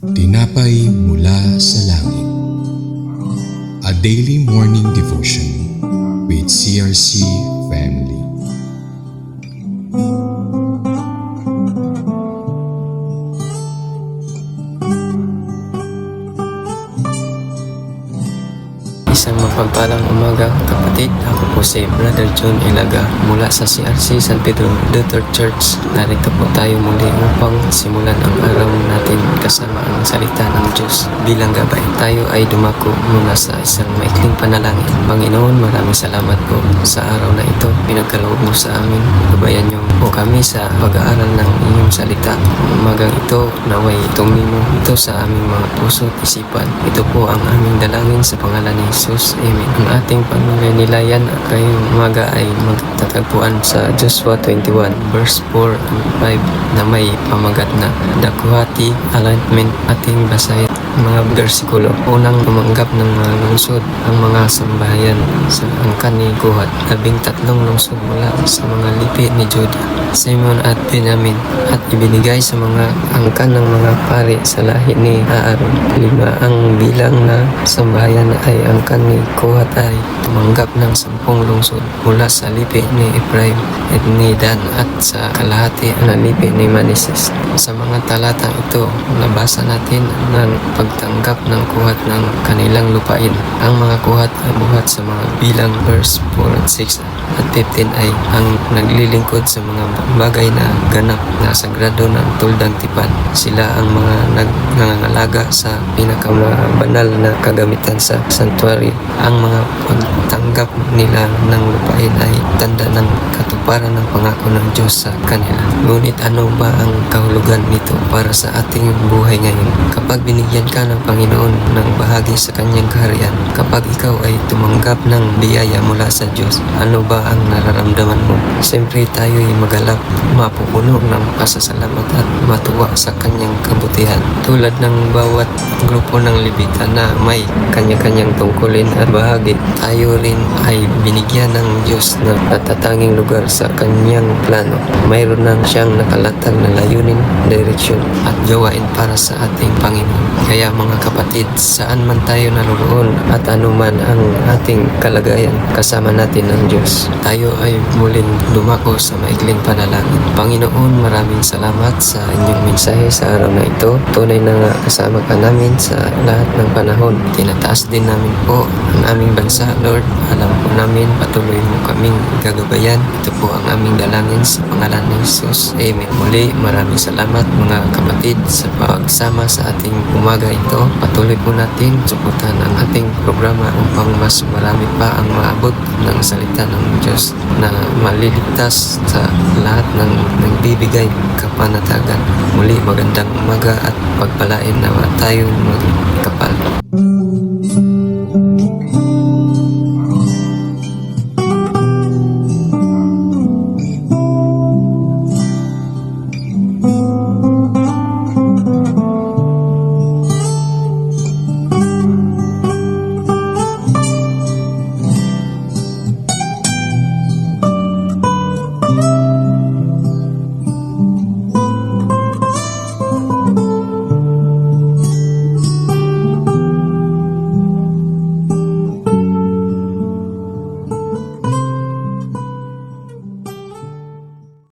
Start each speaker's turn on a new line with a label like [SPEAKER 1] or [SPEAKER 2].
[SPEAKER 1] Tinapay mula sa langit. A daily morning devotion with CRC family.
[SPEAKER 2] Isang mapagpalang umaga, kapatid. Ako po si Brother John Ilaga mula sa CRC San Pedro Luther Church. Narito po tayo muli upang simulan ang araw natin kasama ang salita ng Diyos bilang gabay. Tayo ay dumako muna sa isang maikling panalangin. Panginoon, maraming salamat po sa araw na ito. Pinagkaloob mo sa amin. Gabayan niyo po kami sa pag-aaral ng inyong salita. Umagang ito, naway tumimo ito sa aming mga puso at isipan. Ito po ang aming dalangin sa pangalan ni Jesus. Amen. Ang ating paninilayan ngayong umaga ay magtatagpuan sa Joshua 21 verse 4 and 5 na may pamagat na dakuhati alignment. Ating basahin mga bersikulo. Unang tumanggap ng mga lungsod ang mga sambahayan sa angkan ni Kuhat. 13 lungsod mula sa mga lipi ni Juda, Simon at Benjamin, at ibinigay sa mga angkan ng mga pari sa lahi ni Aaron. 5 ang bilang na sambahayan ay angkan ni Kuhat ay tumanggap ng 10 lungsod mula sa lipi ni Ephraim at ni Dan at sa kalahati na lipi ni Manasseh. Sa mga talatang ito, nabasa natin ng pagtanggap ng Kuhat ng kanilang lupain. Ang mga Kuhat ay buhat sa mga bilang verse 4 at 6 at 15 ay ang naglilingkod sa mga bagay na ganap na sagrado ng tuldang tipan. Sila ang mga nangangalaga sa pinakamabanal na kagamitan sa sanctuary. Ang mga pagtanggap nila ng lupain ay tanda ng katuparan ng pangako ng Diyos sa kanila. Ngunit ano ba ang kahulugan nito para sa ating buhay ngayon? Kapag binigyan ka ng Panginoon ng bahagi sa kanyang kaharian, kapag ikaw ay tumanggap ng biyaya mula sa Diyos, ano ba ang nararamdaman mo? Siyempre tayo ay magalap, mapupuno ng pasasalamat at matuwa sa kanyang kabutihan. Tulad ng bawat grupo ng Levita na may kanya-kanyang tungkulin at bahagi, tayo rin ay binigyan ng Diyos ng natatanging lugar sa kanyang plano. Mayroon nang siyang nakalatag na layunin, direksyon at gawain para sa ating Panginoon. Kaya mga kapatid, saan man tayo naroroon at anuman ang ating kalagayan, kasama natin ang Diyos. Tayo ay muling dumako sa maikling panalangin. Panginoon, maraming salamat sa inyong mensahe sa araw na ito. Tunay na nga kasama ka namin sa lahat ng panahon. Tinataas din namin po ang aming bansa, Lord. Alam po namin patuloy mo kaming gagabayan. Ito po ang aming dalangin sa pangalan ni Jesus. Amen. Muli, maraming salamat mga kapatid sa pagsama sa ating umaga ito. Patuloy po natin suportahan ang ating programa upang mas marami pa ang maabot ng salita ng Diyos na maliligtas sa lahat ng nagbibigay kapanatagan. Muli, magandang umaga at pagpalain na tayo magkapal.